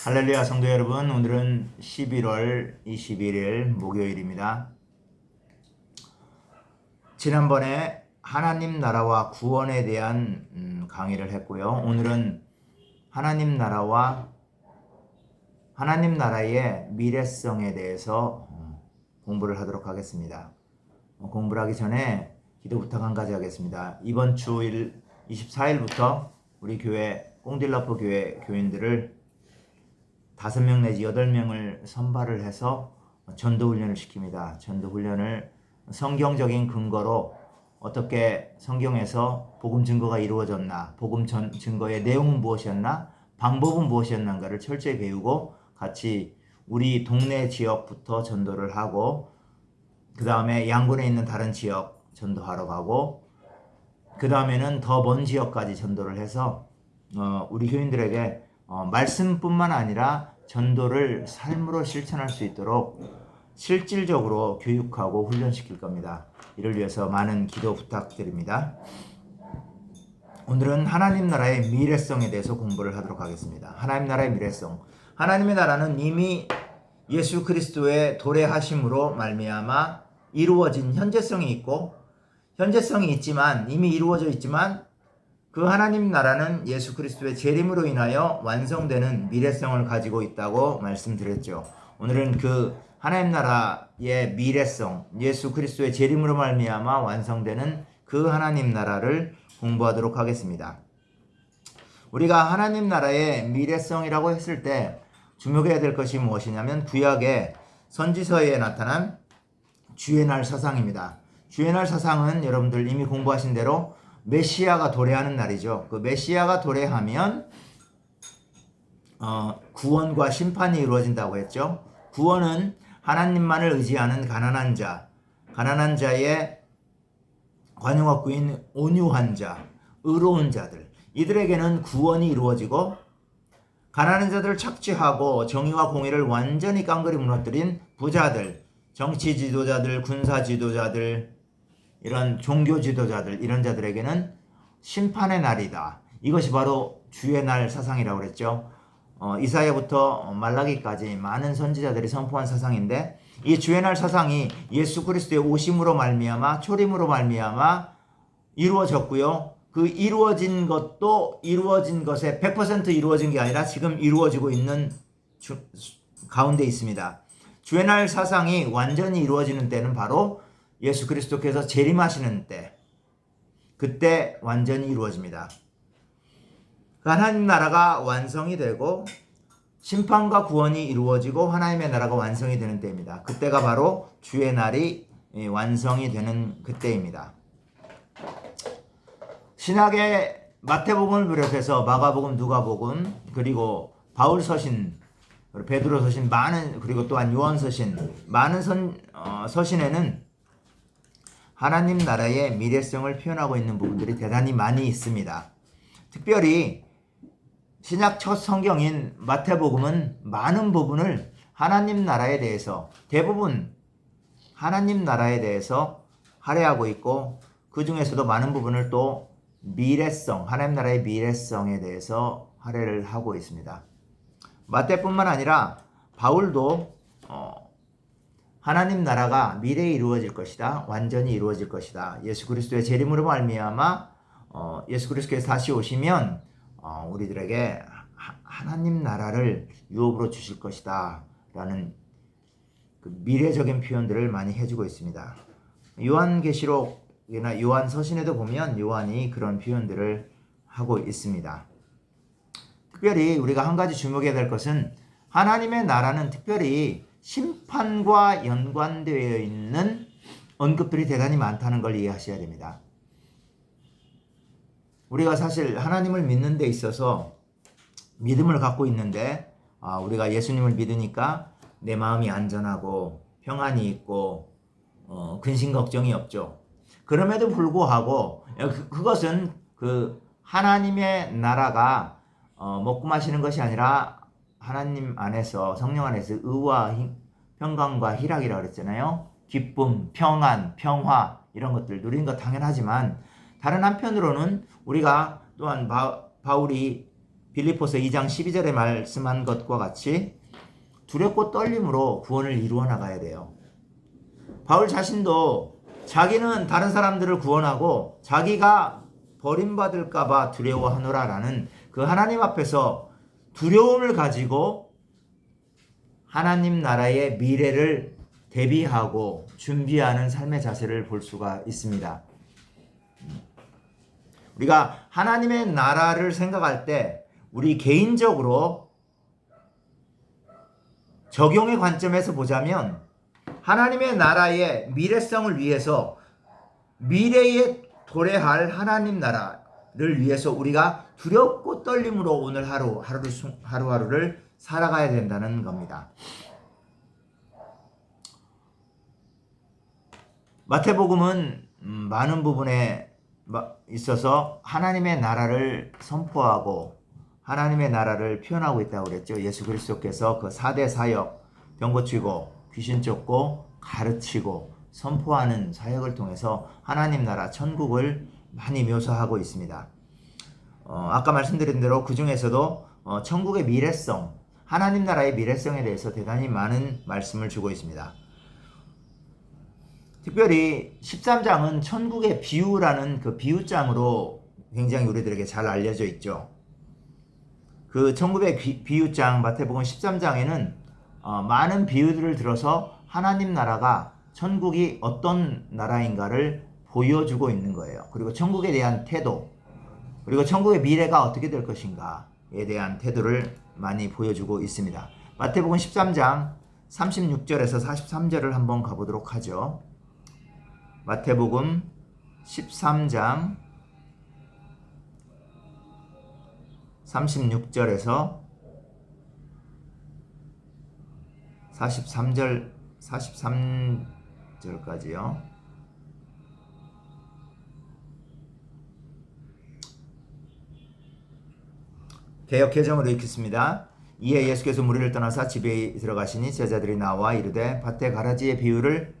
할렐루야 성도 여러분, 오늘은 11월 21일 목요일입니다. 지난번에 하나님 나라와 구원에 대한 강의를 했고요. 오늘은 하나님 나라와 하나님 나라의 미래성에 대해서 공부를 하도록 하겠습니다. 공부를 하기 전에 기도 부탁 한 가지 하겠습니다. 이번 주일 24일부터 우리 교회 꽁딜러프 교회 교인들을 5명 내지 8명을 선발을 해서 전도훈련을 시킵니다. 전도훈련을 성경적인 근거로 어떻게 성경에서 복음 증거가 이루어졌나, 복음 증거의 내용은 무엇이었나, 방법은 무엇이었는가를 철저히 배우고 같이 우리 동네 지역부터 전도를 하고 그 다음에 양군에 있는 다른 지역 전도하러 가고 그 다음에는 더 먼 지역까지 전도를 해서 우리 교인들에게 말씀뿐만 아니라 전도를 삶으로 실천할 수 있도록 실질적으로 교육하고 훈련시킬 겁니다. 이를 위해서 많은 기도 부탁드립니다. 오늘은 하나님 나라의 미래성에 대해서 공부를 하도록 하겠습니다. 하나님 나라의 미래성. 하나님의 나라는 이미 예수 그리스도의 도래하심으로 말미암아 이루어진 현재성이 있고 현재성이 있지만 이미 이루어져 있지만 그 하나님 나라는 예수 그리스도의 재림으로 인하여 완성되는 미래성을 가지고 있다고 말씀드렸죠. 오늘은 그 하나님 나라의 미래성, 예수 그리스도의 재림으로 말미암아 완성되는 그 하나님 나라를 공부하도록 하겠습니다. 우리가 하나님 나라의 미래성이라고 했을 때 주목해야 될 것이 무엇이냐면 구약의 선지서에 나타난 주의 날 사상입니다. 주의 날 사상은 여러분들 이미 공부하신 대로 메시아가 도래하는 날이죠. 그 메시아가 도래하면 구원과 심판이 이루어진다고 했죠. 구원은 하나님만을 의지하는 가난한 자의 관용 없구인 온유한 자, 의로운 자들, 이들에게는 구원이 이루어지고 가난한 자들을 착취하고 정의와 공의를 완전히 깡그리 무너뜨린 부자들, 정치 지도자들, 군사 지도자들, 이런 종교 지도자들, 이런 자들에게는 심판의 날이다. 이것이 바로 주의 날 사상이라고 그랬죠. 이사야부터 말라기까지 많은 선지자들이 선포한 사상인데 이 주의 날 사상이 예수 그리스도의 오심으로 말미암아 초림으로 말미암아 이루어졌고요. 그 이루어진 것도 이루어진 것에 100% 이루어진 게 아니라 지금 이루어지고 있는 가운데 있습니다. 주의 날 사상이 완전히 이루어지는 때는 바로 예수 그리스도께서 재림하시는 때, 그때 완전히 이루어집니다. 하나님 나라가 완성이 되고 심판과 구원이 이루어지고 하나님의 나라가 완성이 되는 때입니다. 그때가 바로 주의 날이 완성이 되는 그때입니다. 신약의 마태복음을 비롯해서 마가복음, 누가복음, 그리고 바울 서신, 베드로 서신, 그리고 또한 요한 서신, 많은 서신에는 하나님 나라의 미래성을 표현하고 있는 부분들이 대단히 많이 있습니다. 특별히 신약 첫 성경인 마태복음은 많은 부분을 하나님 나라에 대해서, 대부분 하나님 나라에 대해서 할애하고 있고 그 중에서도 많은 부분을 또 미래성, 하나님 나라의 미래성에 대해서 할애를 하고 있습니다. 마태뿐만 아니라 바울도 하나님 나라가 미래에 이루어질 것이다. 완전히 이루어질 것이다. 예수 그리스도의 재림으로 말미암아 예수 그리스도께서 다시 오시면 우리들에게 하나님 나라를 유업으로 주실 것이다. 라는 그 미래적인 표현들을 많이 해주고 있습니다. 요한계시록이나 요한 서신에도 보면 요한이 그런 표현들을 하고 있습니다. 특별히 우리가 한 가지 주목해야 될 것은 하나님의 나라는 특별히 심판과 연관되어 있는 언급들이 대단히 많다는 걸 이해하셔야 됩니다. 우리가 사실 하나님을 믿는 데 있어서 믿음을 갖고 있는데 우리가 예수님을 믿으니까 내 마음이 안전하고 평안이 있고 근심 걱정이 없죠. 그럼에도 불구하고 그것은 그 하나님의 나라가 먹고 마시는 것이 아니라 하나님 안에서, 성령 안에서 의와 평강과 희락이라고 그랬잖아요. 기쁨, 평안, 평화 이런 것들 누리는 거 당연하지만 다른 한편으로는 우리가 또한 바울이 빌립보서 2장 12절에 말씀한 것과 같이 두렵고 떨림으로 구원을 이루어 나가야 돼요. 바울 자신도 자기는 다른 사람들을 구원하고 자기가 버림받을까봐 두려워하노라라는 그 하나님 앞에서 두려움을 가지고 하나님 나라의 미래를 대비하고 준비하는 삶의 자세를 볼 수가 있습니다. 우리가 하나님의 나라를 생각할 때 우리 개인적으로 적용의 관점에서 보자면 하나님의 나라의 미래성을 위해서 미래에 도래할 하나님 나라를 위해서 우리가 두렵고 떨림으로 오늘 하루하루를 살아가야 된다는 겁니다. 마태복음은 많은 부분에 있어서 하나님의 나라를 선포하고 하나님의 나라를 표현하고 있다고 그랬죠. 예수 그리스도께서 그 4대 사역, 병 고치고 귀신 쫓고 가르치고 선포하는 사역을 통해서 하나님 나라 천국을 많이 묘사하고 있습니다. 아까 말씀드린 대로 그 중에서도 천국의 미래성, 하나님 나라의 미래성에 대해서 대단히 많은 말씀을 주고 있습니다. 특별히 13장은 천국의 비유라는 그 비유장으로 굉장히 우리들에게 잘 알려져 있죠. 그 천국의 비유장 마태복음 13장에는 많은 비유들을 들어서 하나님 나라가 천국이 어떤 나라인가를 보여주고 있는 거예요. 그리고 천국에 대한 태도, 그리고 천국의 미래가 어떻게 될 것인가에 대한 태도를 많이 보여주고 있습니다. 마태복음 13장 36절에서 43절을 한번 가보도록 하죠. 마태복음 13장 36절에서 43절까지요. 개역 개정으로 읽겠습니다. 이에 예수께서 무리를 떠나사 집에 들어가시니 제자들이 나와 이르되 밭에 가라지의 비유를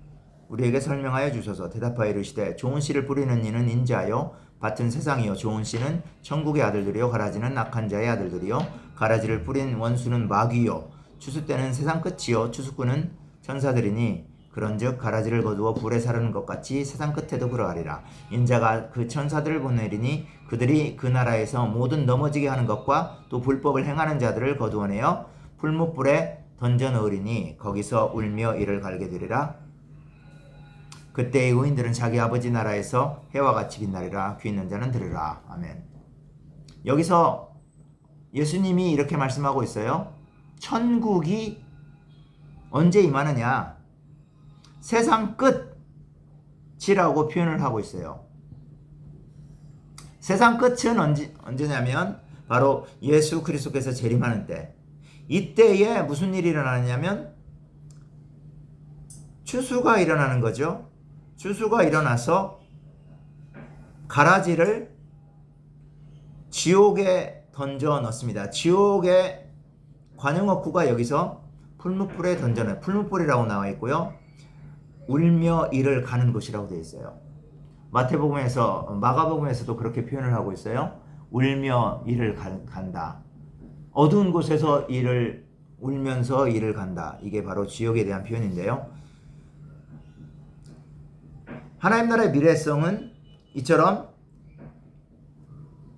우리에게 설명하여 주소서. 대답하여 이르시되 좋은 씨를 뿌리는 이는 인자요 밭은 세상이요 좋은 씨는 천국의 아들들이요 가라지는 악한 자의 아들들이요 가라지를 뿌린 원수는 마귀요 추수 때는 세상 끝이요 추수꾼은 천사들이니 그런즉 가라지를 거두어 불에 사르는 것 같이 세상 끝에도 그러하리라. 인자가 그 천사들을 보내리니 그들이 그 나라에서 모든 넘어지게 하는 것과 또 불법을 행하는 자들을 거두어내어 풀무불에 던져 넣으리니 거기서 울며 이를 갈게 되리라. 그때의 의인들은 자기 아버지 나라에서 해와 같이 빛나리라. 귀 있는 자는 들으라. 아멘. 여기서 예수님이 이렇게 말씀하고 있어요. 천국이 언제 임하느냐? 세상 끝이라고 표현을 하고 있어요. 세상 끝은 언제냐면 바로 예수 그리스도께서 재림하는 때. 이때에 무슨 일이 일어나냐면 추수가 일어나는 거죠. 추수가 일어나서 가라지를 지옥에 던져 넣습니다. 지옥의 관용어구가 여기서 풀무불에 던져넣어요. 풀무불이라고 나와 있고요. 울며 이를 가는 곳이라고 되어 있어요. 마가복음에서도 그렇게 표현을 하고 있어요. 울며 이를 간다. 어두운 곳에서 울면서 이를 간다. 이게 바로 지옥에 대한 표현인데요. 하나님 나라의 미래성은 이처럼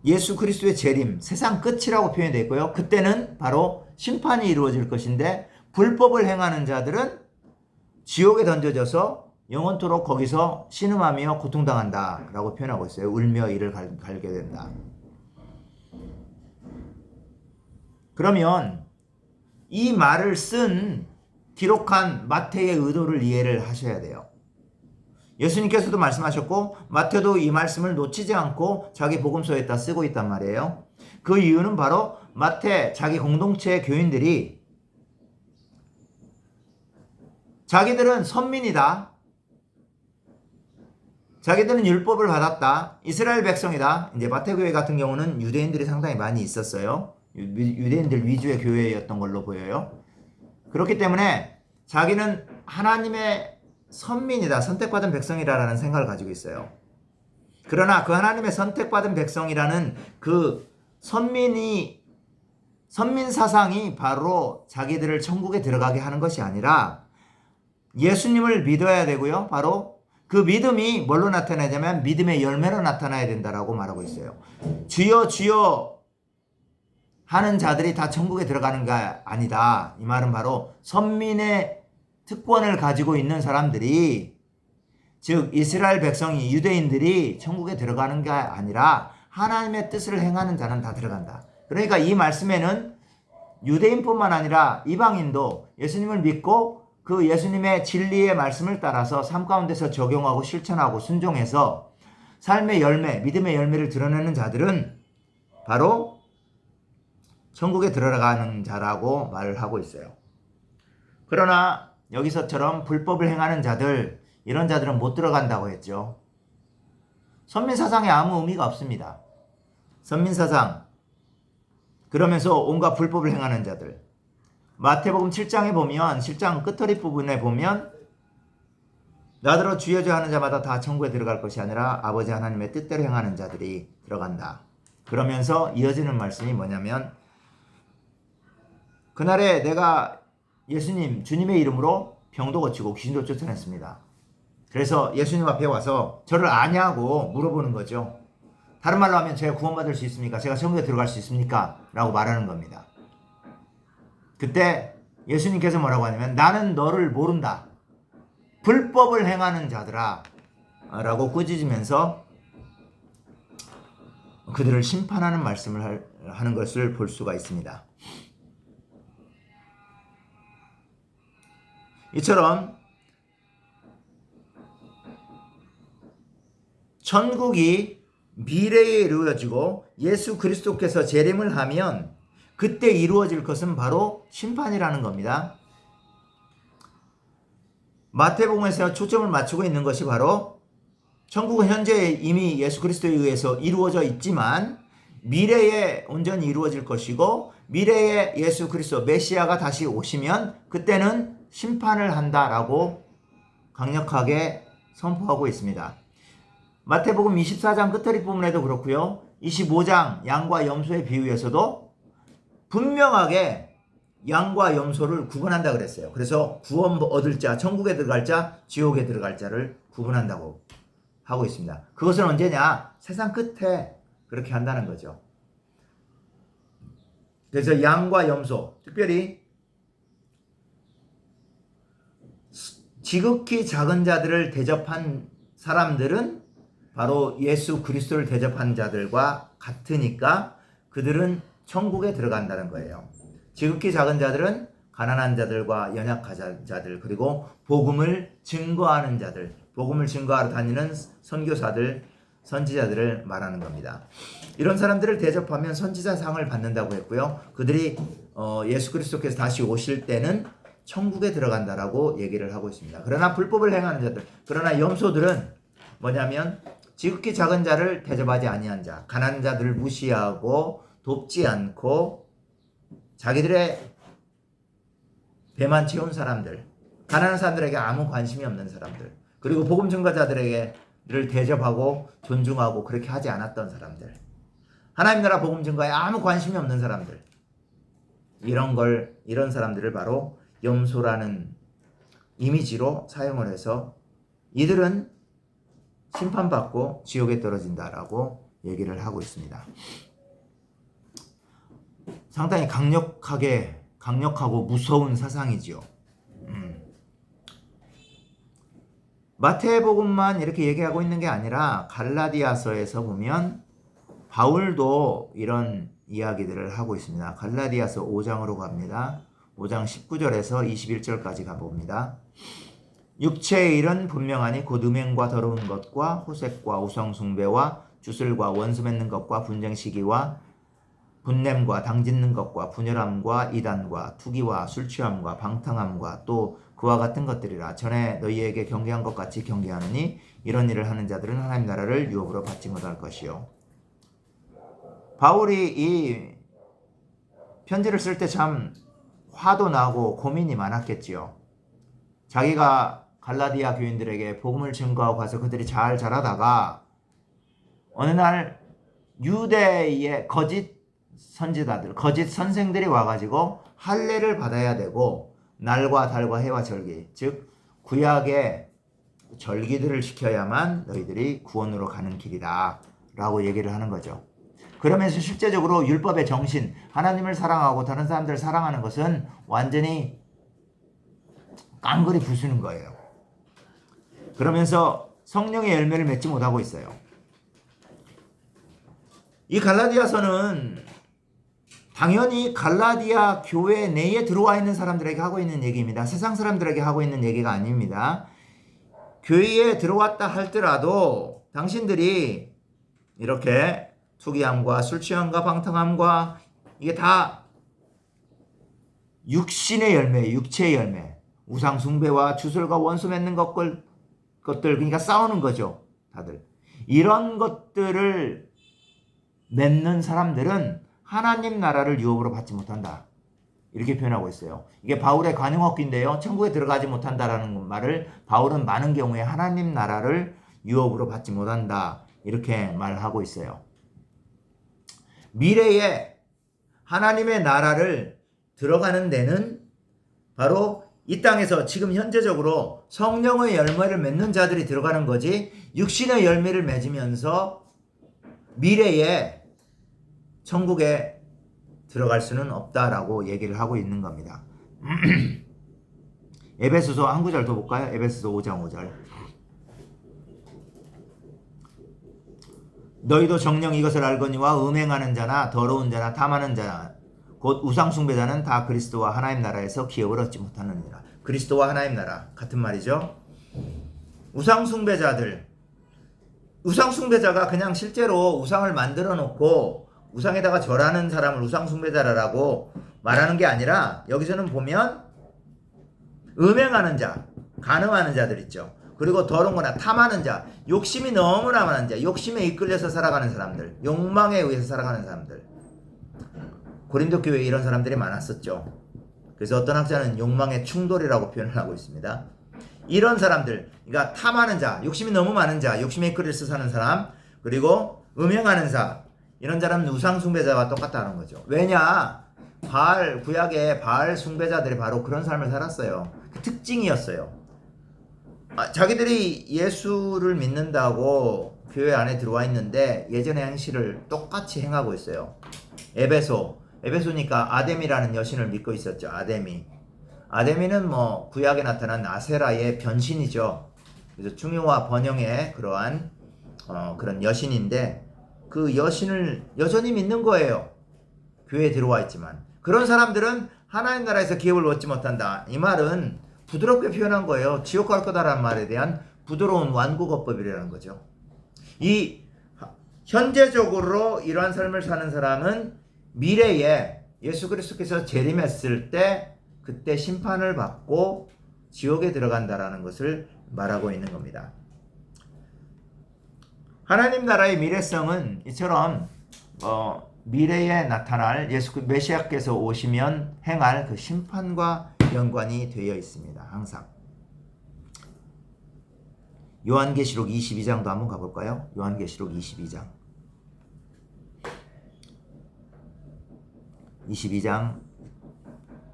예수 그리스도의 재림, 세상 끝이라고 표현되어 있고요. 그때는 바로 심판이 이루어질 것인데 불법을 행하는 자들은 지옥에 던져져서 영원토록 거기서 신음하며 고통당한다 라고 표현하고 있어요. 울며 이를 갈게 된다. 그러면 이 말을 기록한 마태의 의도를 이해를 하셔야 돼요. 예수님께서도 말씀하셨고 마태도 이 말씀을 놓치지 않고 자기 복음서에다 쓰고 있단 말이에요. 그 이유는 바로 마태 자기 공동체의 교인들이 자기들은 선민이다. 자기들은 율법을 받았다. 이스라엘 백성이다. 이제 마태교회 같은 경우는 유대인들이 상당히 많이 있었어요. 유대인들 위주의 교회였던 걸로 보여요. 그렇기 때문에 자기는 하나님의 선민이다, 선택받은 백성이라는 생각을 가지고 있어요. 그러나 그 하나님의 선택받은 백성이라는 그 선민이 선민 사상이 바로 자기들을 천국에 들어가게 하는 것이 아니라 예수님을 믿어야 되고요. 바로 그 믿음이 뭘로 나타나냐면 믿음의 열매로 나타나야 된다라고 말하고 있어요. 주여 주여 하는 자들이 다 천국에 들어가는 게 아니다. 이 말은 바로 선민의 특권을 가지고 있는 사람들이, 즉 이스라엘 백성이, 유대인들이 천국에 들어가는 게 아니라 하나님의 뜻을 행하는 자는 다 들어간다. 그러니까 이 말씀에는 유대인뿐만 아니라 이방인도 예수님을 믿고 그 예수님의 진리의 말씀을 따라서 삶 가운데서 적용하고 실천하고 순종해서 삶의 열매, 믿음의 열매를 드러내는 자들은 바로 천국에 들어가는 자라고 말을 하고 있어요. 그러나 여기서처럼 불법을 행하는 자들, 이런 자들은 못 들어간다고 했죠. 선민사상에 아무 의미가 없습니다. 선민사상, 그러면서 온갖 불법을 행하는 자들. 마태복음 7장에 보면, 7장 끝허리 부분에 보면 나더러 주여 주여 하는 자마다 다 천국에 들어갈 것이 아니라 아버지 하나님의 뜻대로 행하는 자들이 들어간다. 그러면서 이어지는 말씀이 뭐냐면, 그날에 내가 예수님, 주님의 이름으로 병도 고치고 귀신도 쫓아냈습니다. 그래서 예수님 앞에 와서 저를 아냐고 물어보는 거죠. 다른 말로 하면 제가 구원받을 수 있습니까? 제가 천국에 들어갈 수 있습니까? 라고 말하는 겁니다. 그때 예수님께서 뭐라고 하냐면 나는 너를 모른다. 불법을 행하는 자들아 라고 꾸짖으면서 그들을 심판하는 말씀을 하는 것을 볼 수가 있습니다. 이처럼 천국이 미래에 이루어지고 예수 그리스도께서 재림을 하면 그때 이루어질 것은 바로 심판이라는 겁니다. 마태복음에서 초점을 맞추고 있는 것이 바로 천국은 현재 이미 예수 그리스도에 의해서 이루어져 있지만 미래에 온전히 이루어질 것이고 미래에 예수 그리스도 메시아가 다시 오시면 그때는 심판을 한다라고 강력하게 선포하고 있습니다. 마태복음 24장 끝허리 부분에도 그렇고요. 25장 양과 염소의 비유에서도 분명하게 양과 염소를 구분한다 그랬어요. 그래서 구원 얻을 자, 천국에 들어갈 자, 지옥에 들어갈 자를 구분한다고 하고 있습니다. 그것은 언제냐? 세상 끝에 그렇게 한다는 거죠. 그래서 양과 염소, 특별히 지극히 작은 자들을 대접한 사람들은 바로 예수 그리스도를 대접한 자들과 같으니까 그들은 천국에 들어간다는 거예요. 지극히 작은 자들은 가난한 자들과 연약한 자들, 그리고 복음을 증거하는 자들, 복음을 증거하러 다니는 선교사들, 선지자들을 말하는 겁니다. 이런 사람들을 대접하면 선지자상을 받는다고 했고요. 그들이 예수 그리스도께서 다시 오실 때는 천국에 들어간다라고 얘기를 하고 있습니다. 그러나 불법을 행하는 자들, 그러나 염소들은 뭐냐면 지극히 작은 자를 대접하지 아니한 자, 가난한 자들을 무시하고 돕지 않고 자기들의 배만 채운 사람들, 가난한 사람들에게 아무 관심이 없는 사람들, 그리고 복음 증거자들에게를 대접하고 존중하고 그렇게 하지 않았던 사람들, 하나님 나라 복음 증거에 아무 관심이 없는 사람들, 이런 사람들을 바로 염소라는 이미지로 사용을 해서 이들은 심판받고 지옥에 떨어진다라고 얘기를 하고 있습니다. 상당히 강력하고 무서운 사상이지요. 마태복음만 이렇게 얘기하고 있는 게 아니라 갈라디아서에서 보면 바울도 이런 이야기들을 하고 있습니다. 갈라디아서 5장으로 갑니다. 5장 19절에서 21절까지 가봅니다. 육체의 일은 분명하니 곧 음행과 더러운 것과 호색과 우상숭배와 주술과 원수 맺는 것과 분쟁 시기와 분냄과 당짓는 것과 분열함과 이단과 투기와 술취함과 방탕함과 또 그와 같은 것들이라. 전에 너희에게 경계한 것 같이 경계하느니 이런 일을 하는 자들은 하나님 나라를 유업으로 받지 못할 것이요. 바울이 이 편지를 쓸 때 참 화도 나고 고민이 많았겠지요. 자기가 갈라디아 교인들에게 복음을 증거하고 가서 그들이 잘 자라다가 어느 날 유대의 거짓 선지자들, 거짓 선생들이 와가지고 할례를 받아야 되고 날과 달과 해와 절기, 즉 구약의 절기들을 지켜야만 너희들이 구원으로 가는 길이다 라고 얘기를 하는 거죠. 그러면서 실제적으로 율법의 정신, 하나님을 사랑하고 다른 사람들을 사랑하는 것은 완전히 깡그리 부수는 거예요. 그러면서 성령의 열매를 맺지 못하고 있어요. 이 갈라디아서는 당연히 갈라디아 교회 내에 들어와 있는 사람들에게 하고 있는 얘기입니다. 세상 사람들에게 하고 있는 얘기가 아닙니다. 교회에 들어왔다 할지라도 당신들이 이렇게 투기함과 술취함과 방탕함과 이게 다 육신의 열매, 육체의 열매, 우상 숭배와 주술과 원수 맺는 것들 그러니까 싸우는 거죠. 다들 이런 것들을 맺는 사람들은 하나님 나라를 유업으로 받지 못한다. 이렇게 표현하고 있어요. 이게 바울의 관용어귀인데요. 천국에 들어가지 못한다라는 말을 바울은 많은 경우에 하나님 나라를 유업으로 받지 못한다. 이렇게 말하고 있어요. 미래에 하나님의 나라를 들어가는 데는 바로 이 땅에서 지금 현재적으로 성령의 열매를 맺는 자들이 들어가는 거지 육신의 열매를 맺으면서 미래에 천국에 들어갈 수는 없다라고 얘기를 하고 있는 겁니다. 에베소서 한 구절 더 볼까요? 에베소서 5장 5절. 너희도 정녕 이것을 알거니와 음행하는 자나 더러운 자나 탐하는 자나 곧 우상 숭배자는 다 그리스도와 하나님 나라에서 기업을 얻지 못하느니라. 그리스도와 하나님 나라 같은 말이죠. 우상 숭배자들, 우상 숭배자가 그냥 실제로 우상을 만들어 놓고 우상에다가 절하는 사람을 우상 숭배자라고 말하는 게 아니라 여기서는 보면 음행하는 자, 간음하는 자들 있죠. 그리고 더러운 거나 탐하는 자, 욕심이 너무나 많은 자, 욕심에 이끌려서 살아가는 사람들, 욕망에 의해서 살아가는 사람들. 고린도 교회에 이런 사람들이 많았었죠. 그래서 어떤 학자는 욕망의 충돌이라고 표현을 하고 있습니다. 이런 사람들, 그러니까 탐하는 자, 욕심이 너무 많은 자, 욕심에 이끌려서 사는 사람, 그리고 음행하는 자, 이런 사람은 우상 숭배자와 똑같다는 거죠. 왜냐? 구약의 바알 숭배자들이 바로 그런 삶을 살았어요. 그 특징이었어요. 자기들이 예수를 믿는다고 교회 안에 들어와 있는데 예전의 행실을 똑같이 행하고 있어요. 에베소니까 아데미라는 여신을 믿고 있었죠. 아데미는 뭐 구약에 나타난 아세라의 변신이죠. 그래서 중요와 번영의 그러한 그런 여신인데 그 여신을 여전히 믿는 거예요. 교회에 들어와 있지만 그런 사람들은 하나님 나라에서 기업을 얻지 못한다. 이 말은 부드럽게 표현한 거예요. 지옥 갈 거다라는 말에 대한 부드러운 완고거법이라는 거죠. 이 현재적으로 이러한 삶을 사는 사람은 미래에 예수 그리스도께서 재림했을 때 그때 심판을 받고 지옥에 들어간다라는 것을 말하고 있는 겁니다. 하나님 나라의 미래성은 이처럼 미래에 나타날 예수 메시아께서 오시면 행할 그 심판과 연관이 되어 있습니다. 항상. 요한계시록 22장도 한번 가볼까요? 요한계시록 22장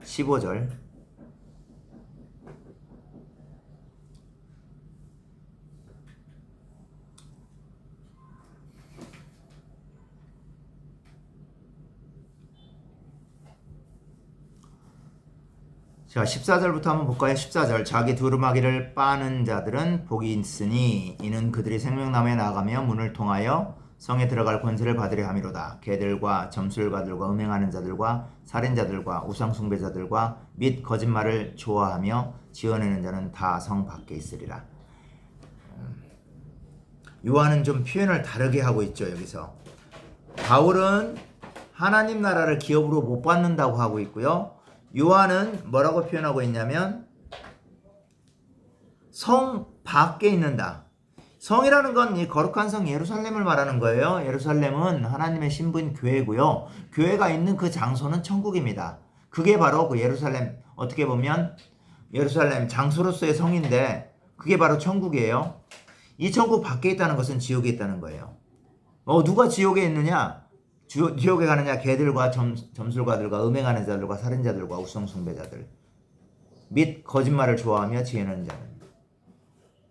15절 자, 14절부터 한번 볼까요? 14절. 자기 두루마기를 빠는 자들은 복이 있으니 이는 그들이 생명나무에 나가며 문을 통하여 성에 들어갈 권세를 받으려 함이로다. 개들과 점술가들과 음행하는 자들과 살인자들과 우상숭배자들과 및 거짓말을 좋아하며 지어내는 자는 다 성 밖에 있으리라. 요한은 좀 표현을 다르게 하고 있죠. 여기서 바울은 하나님 나라를 기업으로 못 받는다고 하고 있고요. 요한은 뭐라고 표현하고 있냐면 성 밖에 있는다. 성이라는 건 이 거룩한 성 예루살렘을 말하는 거예요. 예루살렘은 하나님의 신부인 교회고요. 교회가 있는 그 장소는 천국입니다. 그게 바로 그 예루살렘, 어떻게 보면 예루살렘 장소로서의 성인데 그게 바로 천국이에요. 이 천국 밖에 있다는 것은 지옥에 있다는 거예요. 누가 지옥에 있느냐? 지옥에 가느냐? 개들과 점술가들과 음행하는 자들과 살인자들과 우상 숭배자들 및 거짓말을 좋아하며 지혜는 자는,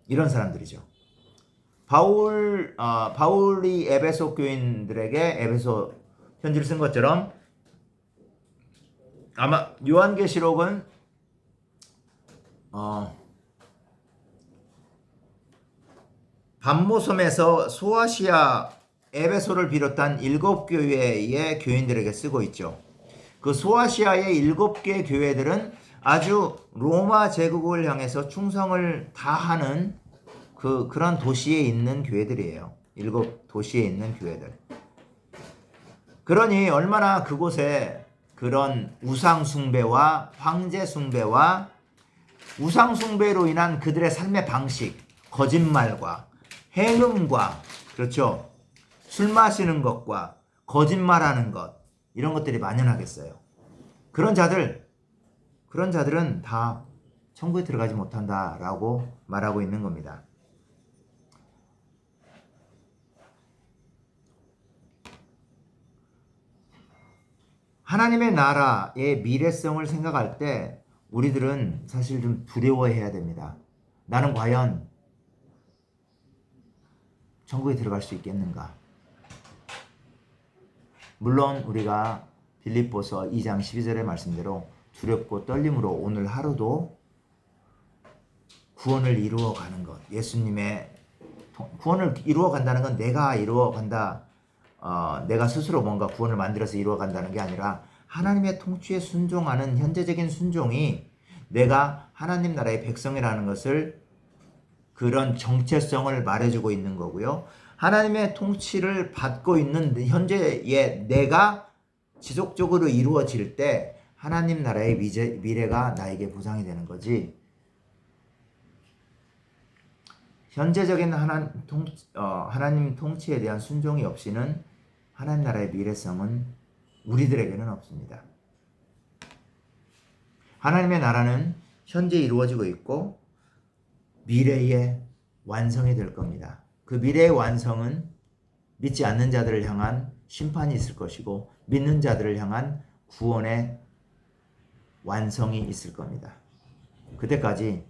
이런 사람들이죠. 바울이 에베소 교인들에게 에베소 편지를 쓴 것처럼 아마 요한계시록은 반모섬에서 소아시아 에베소를 비롯한 7교회의 교인들에게 쓰고 있죠. 그 소아시아의 7개 교회들은 아주 로마 제국을 향해서 충성을 다하는 그런 도시에 있는 교회들이에요. 7도시에 있는 교회들. 그러니 얼마나 그곳에 그런 우상숭배와 황제숭배와 우상숭배로 인한 그들의 삶의 방식, 거짓말과 행음과, 그렇죠, 술 마시는 것과 거짓말하는 것, 이런 것들이 만연하겠어요. 그런 자들은 다 천국에 들어가지 못한다라고 말하고 있는 겁니다. 하나님의 나라의 미래성을 생각할 때 우리들은 사실 좀 두려워해야 됩니다. 나는 과연 천국에 들어갈 수 있겠는가? 물론 우리가 빌립보서 2장 12절의 말씀대로 두렵고 떨림으로 오늘 하루도 구원을 이루어 가는 것, 예수님의 구원을 이루어 간다는 건 내가 이루어 간다, 내가 스스로 뭔가 구원을 만들어서 이루어 간다는 게 아니라 하나님의 통치에 순종하는 현재적인 순종이 내가 하나님 나라의 백성이라는 것을, 그런 정체성을 말해주고 있는 거고요. 하나님의 통치를 받고 있는 현재의 내가 지속적으로 이루어질 때 하나님 나라의 미래가 나에게 보장이 되는 거지, 현재적인 하나님 통치에 대한 순종이 없이는 하나님 나라의 미래성은 우리들에게는 없습니다. 하나님의 나라는 현재 이루어지고 있고 미래에 완성이 될 겁니다. 그 미래의 완성은 믿지 않는 자들을 향한 심판이 있을 것이고 믿는 자들을 향한 구원의 완성이 있을 겁니다. 그때까지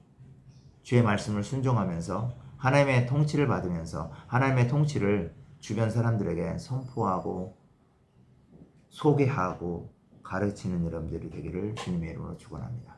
주의 말씀을 순종하면서 하나님의 통치를 받으면서 하나님의 통치를 주변 사람들에게 선포하고 소개하고 가르치는 여러분들이 되기를 주님의 이름으로 축원합니다.